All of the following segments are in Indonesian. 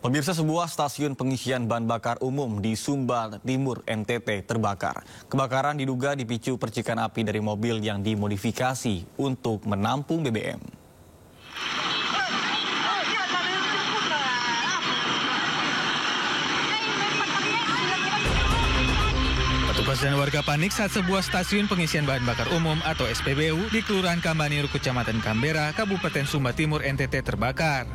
Pemirsa, sebuah stasiun pengisian bahan bakar umum di Sumba Timur, NTT terbakar. Kebakaran diduga dipicu percikan api dari mobil yang dimodifikasi untuk menampung BBM. Petugas dan warga panik saat sebuah stasiun pengisian bahan bakar umum atau SPBU di Kelurahan Kambaniru, Kecamatan Kambera, Kabupaten Sumba Timur, NTT terbakar.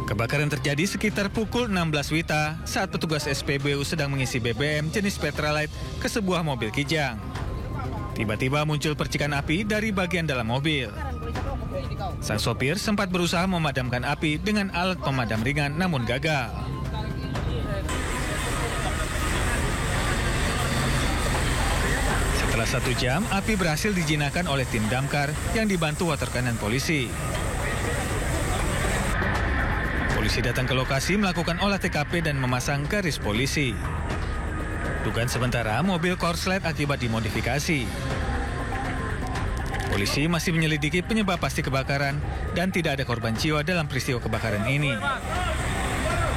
Kebakaran terjadi sekitar pukul 16 WITA saat petugas SPBU sedang mengisi BBM jenis Petralite ke sebuah mobil kijang. Tiba-tiba muncul percikan api dari bagian dalam mobil. Sang sopir sempat berusaha memadamkan api dengan alat pemadam ringan namun gagal. Setelah 1 jam, api berhasil dijinakkan oleh tim damkar yang dibantu water cannon polisi. Polisi datang ke lokasi melakukan olah TKP dan memasang garis polisi. Dugaan sementara mobil korslet akibat dimodifikasi. Polisi masih menyelidiki penyebab pasti kebakaran dan tidak ada korban jiwa dalam peristiwa kebakaran ini.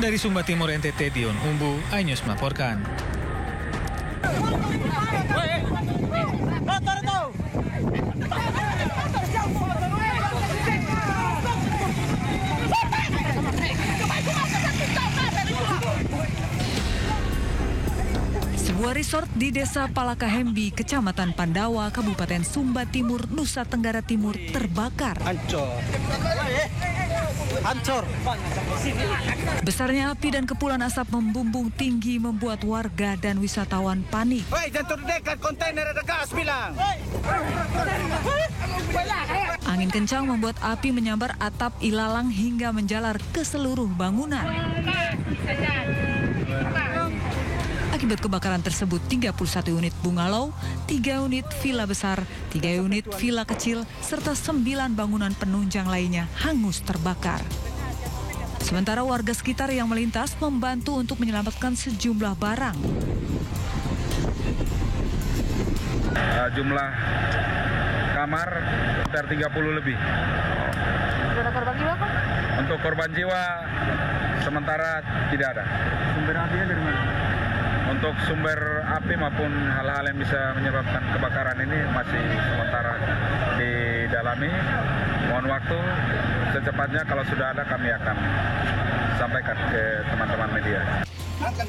Dari Sumba Timur, NTT, Dion Umbu, iNews melaporkan. Sebuah resort di Desa Palakahembi, Kecamatan Pandawa, Kabupaten Sumba Timur, Nusa Tenggara Timur terbakar. Hancur. Besarnya api dan kepulan asap membumbung tinggi membuat warga dan wisatawan panik. Hei, jangan terdekat kontainer ada gas bilang. Angin kencang membuat api menyambar atap ilalang hingga menjalar ke seluruh bangunan. Akibat kebakaran tersebut, 31 unit bungalow, 3 unit villa besar, 3 unit villa kecil, serta 9 bangunan penunjang lainnya hangus terbakar. Sementara warga sekitar yang melintas membantu untuk menyelamatkan sejumlah barang. Jumlah kamar sekitar 30 lebih. Ada korban jiwa, Pak? Untuk korban jiwa sementara tidak ada. Sumber apinya dari mana? Untuk sumber api maupun hal-hal yang bisa menyebabkan kebakaran ini masih sementara didalami. Mohon waktu, secepatnya kalau sudah ada kami akan sampaikan ke teman-teman media.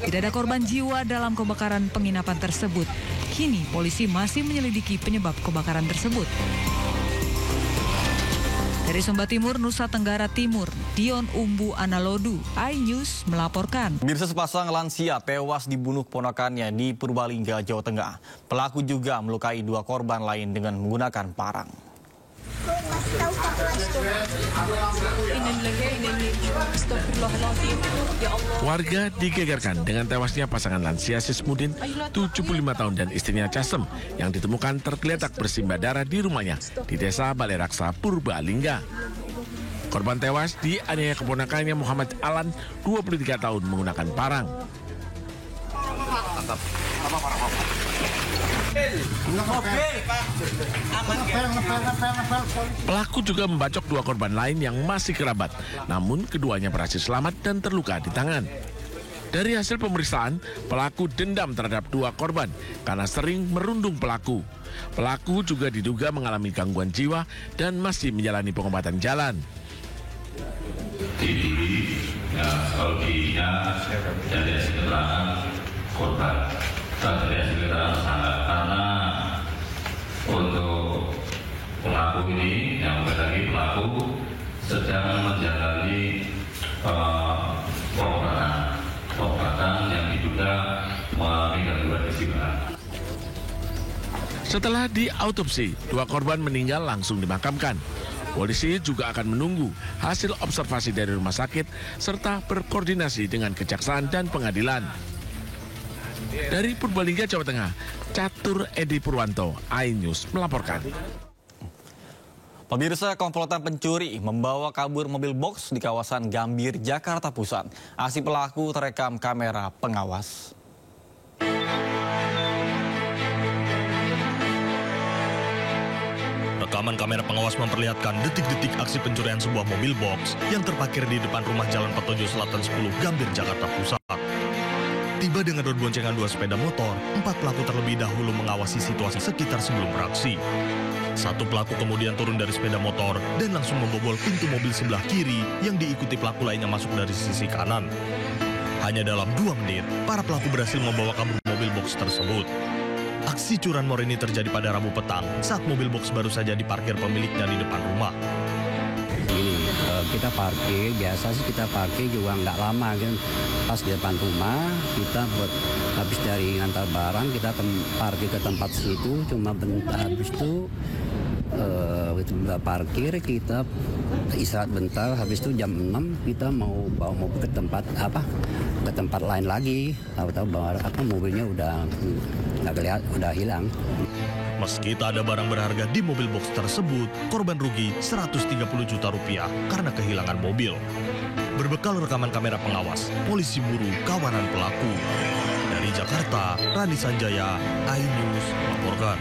Tidak ada korban jiwa dalam kebakaran penginapan tersebut. Kini polisi masih menyelidiki penyebab kebakaran tersebut. Dari Sumba Timur, Nusa Tenggara Timur, Dion Umbu Analodu, iNews melaporkan. Pemirsa, sepasang lansia tewas dibunuh keponakannya di Purbalingga, Jawa Tengah. Pelaku juga melukai 2 korban lain dengan menggunakan parang. Warga digegerkan dengan tewasnya pasangan lansia Sismudin, 75 tahun, dan istrinya Casem yang ditemukan tergeletak bersimbah darah di rumahnya di Desa Balai Raksa, Purbalingga. Korban tewas dianiaya keponakannya Muhammad Alan, 23 tahun, menggunakan parang. Pelaku juga membacok 2 korban lain yang masih kerabat, namun keduanya berhasil selamat dan terluka di tangan. Dari hasil pemeriksaan, pelaku dendam terhadap 2 korban karena sering merundung pelaku. Pelaku juga diduga mengalami gangguan jiwa dan masih menjalani pengobatan jalan. Kalau dirinya dari hasil keterangan korban, dari hasil keterangan tersangka, karena untuk pelaku ini yang lagi pelaku sedang menjalani pengobatan yang diduga mengalami gangguan kejiwaan. Setelah diautopsi, 2 korban meninggal langsung dimakamkan. Polisi juga akan menunggu hasil observasi dari rumah sakit serta berkoordinasi dengan kejaksaan dan pengadilan. Dari Purbalingga, Jawa Tengah, Catur Edi Purwanto, iNews melaporkan. Pemirsa, komplotan pencuri membawa kabur mobil box di kawasan Gambir, Jakarta Pusat. Aksi pelaku terekam kamera pengawas. Rekaman kamera pengawas memperlihatkan detik-detik aksi pencurian sebuah mobil box yang terparkir di depan rumah Jalan Petojo Selatan 10, Gambir, Jakarta Pusat. Tiba dengan berboncengan 2 sepeda motor, 4 pelaku terlebih dahulu mengawasi situasi sekitar sebelum beraksi. Satu pelaku kemudian turun dari sepeda motor dan langsung membobol pintu mobil sebelah kiri yang diikuti pelaku lainnya masuk dari sisi kanan. Hanya dalam 2 menit, para pelaku berhasil membawa kabur mobil box tersebut. Aksi curanmor ini terjadi pada Rabu petang saat mobil box baru saja diparkir pemiliknya di depan rumah. Kita parkir, biasa sih kita parkir juga nggak lama kan. Pas di depan rumah, kita habis dari ngantar barang, kita parkir ke tempat situ, cuma bentar habis itu kita parkir, kita istirahat bentar, habis itu jam 6 kita mau bawa mobil ke tempat lain lagi. Tahu-tahu bawa mobilnya udah nggak kelihatan, udah hilang. Meski tak ada barang berharga di mobil box tersebut, korban rugi 130 juta rupiah karena kehilangan mobil. Berbekal rekaman kamera pengawas, polisi buru kawanan pelaku. Dari Jakarta, Rani Sanjaya, iNews melaporkan.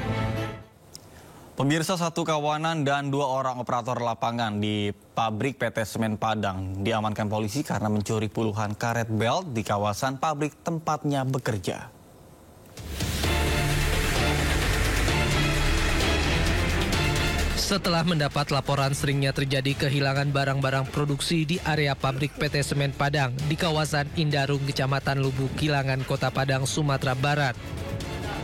Pemirsa, 1 kawanan dan 2 orang operator lapangan di pabrik PT Semen Padang diamankan polisi karena mencuri puluhan karet belt di kawasan pabrik tempatnya bekerja. Setelah mendapat laporan seringnya terjadi kehilangan barang-barang produksi di area pabrik PT Semen Padang di kawasan Indarung, Kecamatan Lubuk Kilangan, Kota Padang, Sumatera Barat.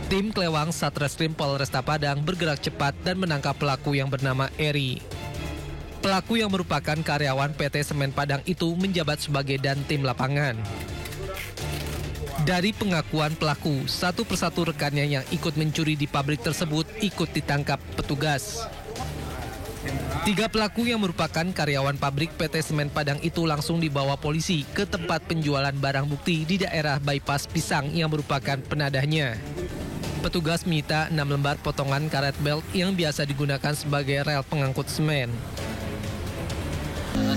Tim Klewang Satreskrim Polresta Padang bergerak cepat dan menangkap pelaku yang bernama Eri. Pelaku yang merupakan karyawan PT Semen Padang itu menjabat sebagai dantim lapangan. Dari pengakuan pelaku, satu persatu rekannya yang ikut mencuri di pabrik tersebut ikut ditangkap petugas. 3 pelaku yang merupakan karyawan pabrik PT Semen Padang itu langsung dibawa polisi ke tempat penjualan barang bukti di daerah Bypass Pisang yang merupakan penadahnya. Petugas menyita 6 lembar potongan karet belt yang biasa digunakan sebagai rel pengangkut semen.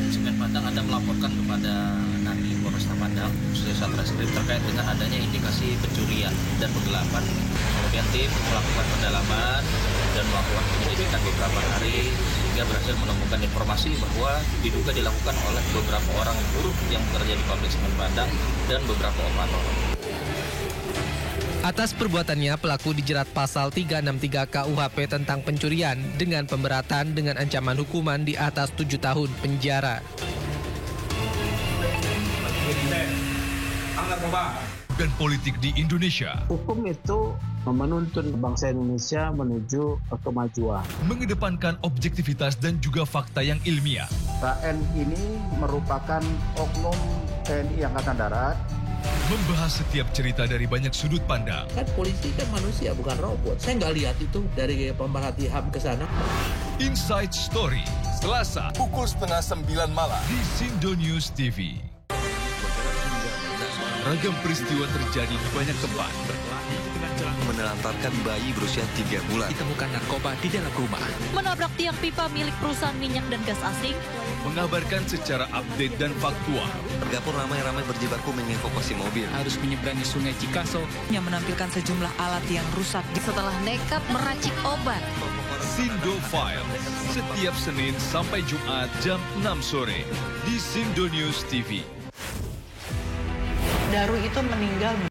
Semen Padang ada melaporkan kepada Nani Polresta Padang, khususnya Satreskrim, terkait dengan adanya indikasi pencurian dan penggelapan. Kemudian tim melakukan pendalaman dan melakukan penyelidikan beberapa hari sehingga berhasil menemukan informasi bahwa diduga dilakukan oleh beberapa orang buruh yang bekerja di pabrik Semen Padang dan beberapa operator. Atas perbuatannya, pelaku dijerat pasal 363 KUHP tentang pencurian dengan pemberatan dengan ancaman hukuman di atas 7 tahun penjara. Dan politik di Indonesia. Hukum itu menuntun bangsa Indonesia menuju kemajuan. Mengedepankan objektivitas dan juga fakta yang ilmiah. KN ini merupakan oknum TNI Angkatan Darat. Membahas setiap cerita dari banyak sudut pandang. Kan polisi kan manusia, bukan robot. Saya nggak lihat itu dari pemerhati HAM ke sana. Inside Story, Selasa, pukul 8:30 malam di Sindo News TV. Ragam peristiwa terjadi di banyak tempat. Menelantarkan bayi berusia 3 bulan. Ditemukan narkoba di dalam rumah. Menabrak tiang pipa milik perusahaan minyak dan gas asing. Mengabarkan secara update dan faktual. Warga pun ramai-ramai berjibaku mengevakuasi mobil. Harus menyeberangi sungai Cikaso. Yang menampilkan sejumlah alat yang rusak setelah nekat meracik obat. Sindo Files, setiap Senin sampai Jumat jam 6 sore di Sindo News TV. Daru itu meninggal